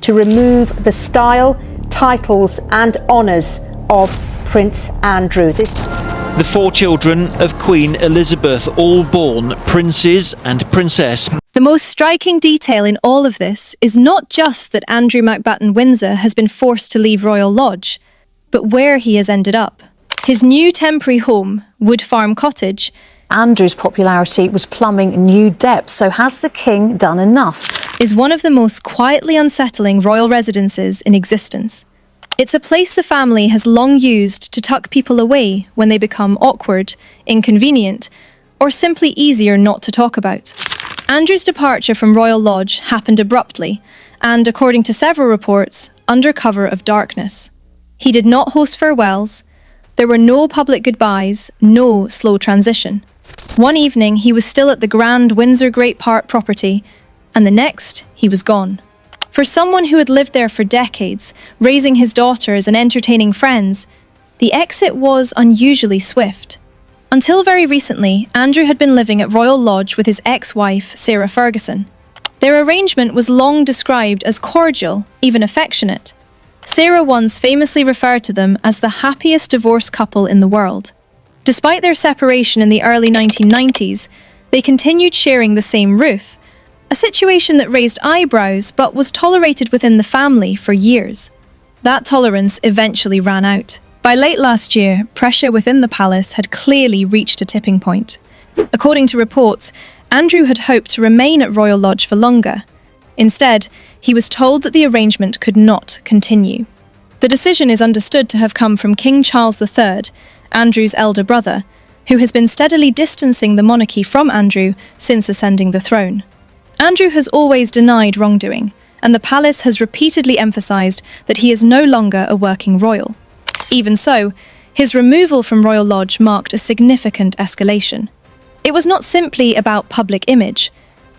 to remove the style, titles and honours of Prince Andrew. The 4 children of Queen Elizabeth, all born princes and princess. The most striking detail in all of this is not just that Andrew Mountbatten-Windsor has been forced to leave Royal Lodge, but where he has ended up. His new temporary home, Wood Farm Cottage. Andrew's popularity was plumbing new depths, so has the king done enough? Is one of the most quietly unsettling royal residences in existence. It's a place the family has long used to tuck people away when they become awkward, inconvenient, or simply easier not to talk about. Andrew's departure from Royal Lodge happened abruptly and, according to several reports, under cover of darkness. He did not host farewells. There were no public goodbyes, no slow transition. One evening, he was still at the grand Windsor Great Park property, and the next, he was gone. For someone who had lived there for decades, raising his daughters and entertaining friends, the exit was unusually swift. Until very recently, Andrew had been living at Royal Lodge with his ex-wife, Sarah Ferguson. Their arrangement was long described as cordial, even affectionate. Sarah once famously referred to them as the happiest divorced couple in the world. Despite their separation in the early 1990s, they continued sharing the same roof, a situation that raised eyebrows but was tolerated within the family for years. That tolerance eventually ran out. By late last year, pressure within the palace had clearly reached a tipping point. According to reports, Andrew had hoped to remain at Royal Lodge for longer. Instead, he was told that the arrangement could not continue. The decision is understood to have come from King Charles III, Andrew's elder brother, who has been steadily distancing the monarchy from Andrew since ascending the throne. Andrew has always denied wrongdoing, and the palace has repeatedly emphasised that he is no longer a working royal. Even so, his removal from Royal Lodge marked a significant escalation. It was not simply about public image.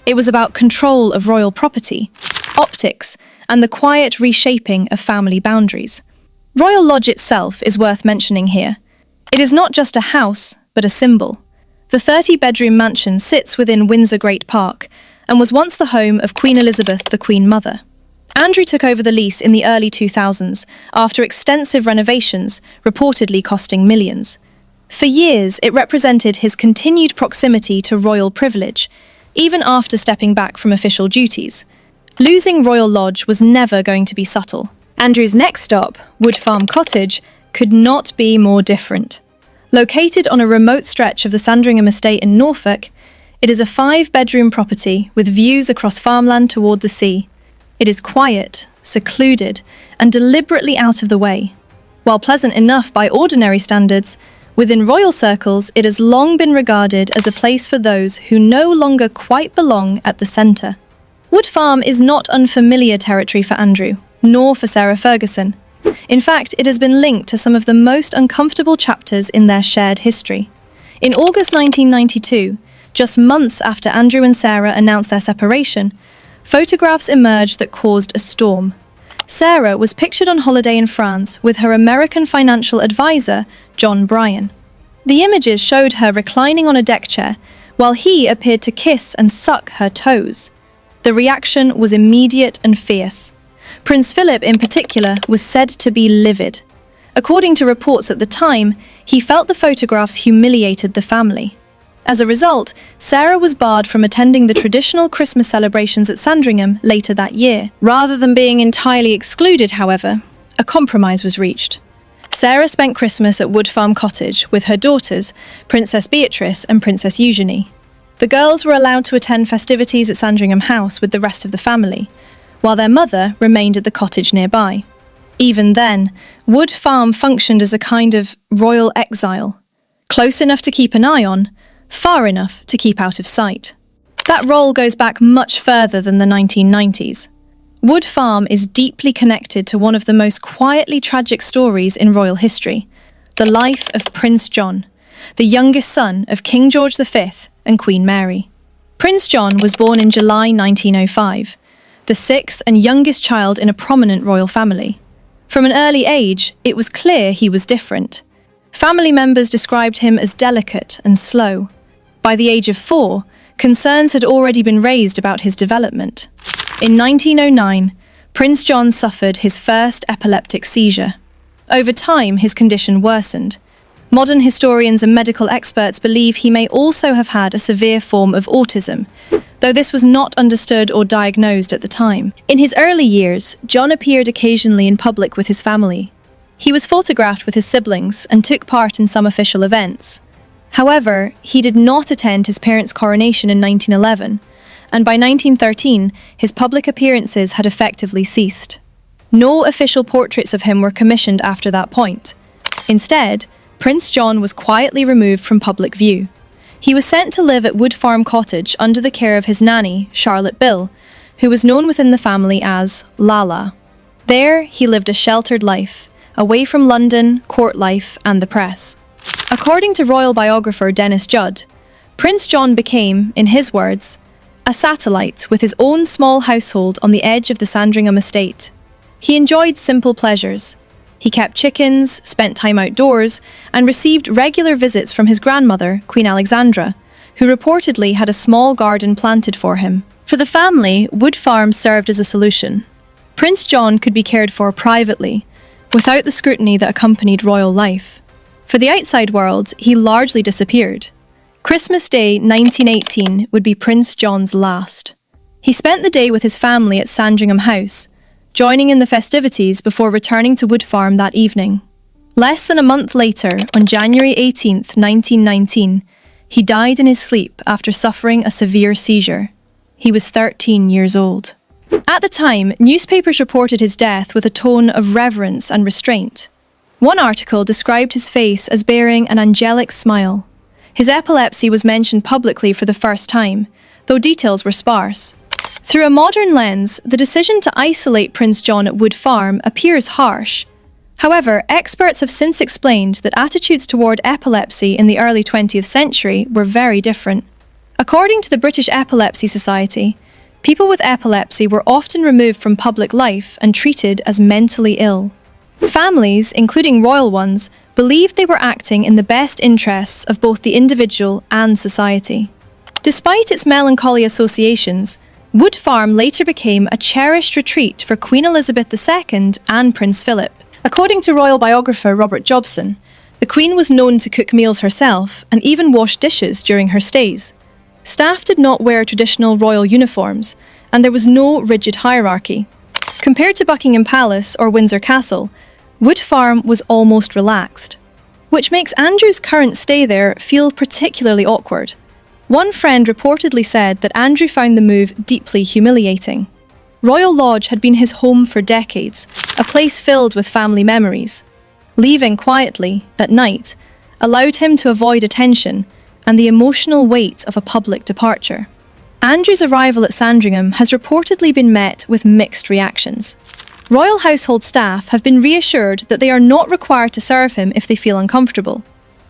It was about control of royal property, optics, and the quiet reshaping of family boundaries. Royal Lodge itself is worth mentioning here. It is not just a house, but a symbol. The 30-bedroom mansion sits within Windsor Great Park and was once the home of Queen Elizabeth, the Queen Mother. Andrew took over the lease in the early 2000s after extensive renovations, reportedly costing millions. For years, it represented his continued proximity to royal privilege, even after stepping back from official duties. Losing Royal Lodge was never going to be subtle. Andrew's next stop, Wood Farm Cottage, could not be more different. Located on a remote stretch of the Sandringham estate in Norfolk, it is a 5-bedroom property with views across farmland toward the sea. It is quiet, secluded, and deliberately out of the way. While pleasant enough by ordinary standards, within royal circles it has long been regarded as a place for those who no longer quite belong at the centre. Wood Farm is not unfamiliar territory for Andrew, nor for Sarah Ferguson. In fact, it has been linked to some of the most uncomfortable chapters in their shared history. In August 1992, just months after Andrew and Sarah announced their separation, photographs emerged that caused a storm. Sarah was pictured on holiday in France with her American financial advisor, John Bryan. The images showed her reclining on a deck chair, while he appeared to kiss and suck her toes. The reaction was immediate and fierce. Prince Philip, in particular, was said to be livid. According to reports at the time, he felt the photographs humiliated the family. As a result, Sarah was barred from attending the traditional Christmas celebrations at Sandringham later that year. Rather than being entirely excluded, however, a compromise was reached. Sarah spent Christmas at Wood Farm Cottage with her daughters, Princess Beatrice and Princess Eugenie. The girls were allowed to attend festivities at Sandringham House with the rest of the family, while their mother remained at the cottage nearby. Even then, Wood Farm functioned as a kind of royal exile, close enough to keep an eye on, far enough to keep out of sight. That role goes back much further than the 1990s. Wood Farm is deeply connected to one of the most quietly tragic stories in royal history, the life of Prince John, the youngest son of King George V and Queen Mary. Prince John was born in July 1905, the sixth and youngest child in a prominent royal family. From an early age, it was clear he was different. Family members described him as delicate and slow. By the age of 4, concerns had already been raised about his development. In 1909, Prince John suffered his first epileptic seizure. Over time, his condition worsened. Modern historians and medical experts believe he may also have had a severe form of autism, though this was not understood or diagnosed at the time. In his early years, John appeared occasionally in public with his family. He was photographed with his siblings and took part in some official events. However, he did not attend his parents' coronation in 1911, and by 1913, his public appearances had effectively ceased. No official portraits of him were commissioned after that point. Instead, Prince John was quietly removed from public view. He was sent to live at Wood Farm Cottage under the care of his nanny, Charlotte Bill, who was known within the family as Lala. There, he lived a sheltered life, away from London, court life, and the press. According to royal biographer Dennis Judd, Prince John became, in his words, a satellite with his own small household on the edge of the Sandringham estate. He enjoyed simple pleasures. He kept chickens, spent time outdoors, and received regular visits from his grandmother, Queen Alexandra, who reportedly had a small garden planted for him. For the family, Wood Farm served as a solution. Prince John could be cared for privately, without the scrutiny that accompanied royal life. For the outside world, he largely disappeared. Christmas Day 1918 would be Prince John's last. He spent the day with his family at Sandringham House, joining in the festivities before returning to Wood Farm that evening. Less than a month later, on January 18, 1919, he died in his sleep after suffering a severe seizure. He was 13 years old. At the time, newspapers reported his death with a tone of reverence and restraint. One article described his face as bearing an angelic smile. His epilepsy was mentioned publicly for the first time, though details were sparse. Through a modern lens, the decision to isolate Prince John at Wood Farm appears harsh. However, experts have since explained that attitudes toward epilepsy in the early 20th century were very different. According to the British Epilepsy Society, people with epilepsy were often removed from public life and treated as mentally ill. Families, including royal ones, believed they were acting in the best interests of both the individual and society. Despite its melancholy associations, Wood Farm later became a cherished retreat for Queen Elizabeth II and Prince Philip. According to royal biographer Robert Jobson, the Queen was known to cook meals herself and even wash dishes during her stays. Staff did not wear traditional royal uniforms, and there was no rigid hierarchy. Compared to Buckingham Palace or Windsor Castle, Wood Farm was almost relaxed, which makes Andrew's current stay there feel particularly awkward. One friend reportedly said that Andrew found the move deeply humiliating. Royal Lodge had been his home for decades, a place filled with family memories. Leaving quietly, at night, allowed him to avoid attention and the emotional weight of a public departure. Andrew's arrival at Sandringham has reportedly been met with mixed reactions. Royal household staff have been reassured that they are not required to serve him if they feel uncomfortable.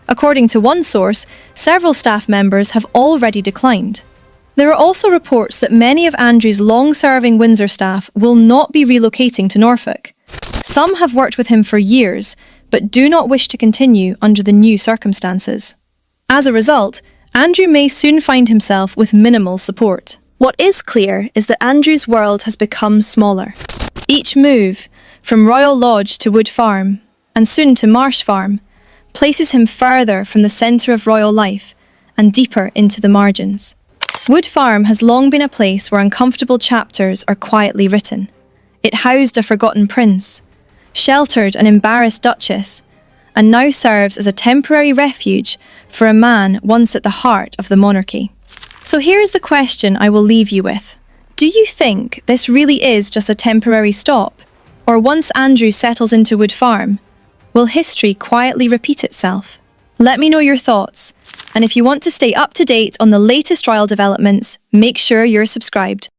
According to one source, several staff members have already declined. There are also reports that many of Andrew's long-serving Windsor staff will not be relocating to Norfolk. Some have worked with him for years, but do not wish to continue under the new circumstances. As a result, Andrew may soon find himself with minimal support. What is clear is that Andrew's world has become smaller. Each move, from Royal Lodge to Wood Farm, and soon to Marsh Farm, places him further from the centre of royal life and deeper into the margins. Wood Farm has long been a place where uncomfortable chapters are quietly written. It housed a forgotten prince, sheltered an embarrassed duchess, and now serves as a temporary refuge for a man once at the heart of the monarchy. So here is the question I will leave you with. Do you think this really is just a temporary stop? Or once Andrew settles into Wood Farm, will history quietly repeat itself? Let me know your thoughts. And if you want to stay up to date on the latest royal developments, make sure you're subscribed.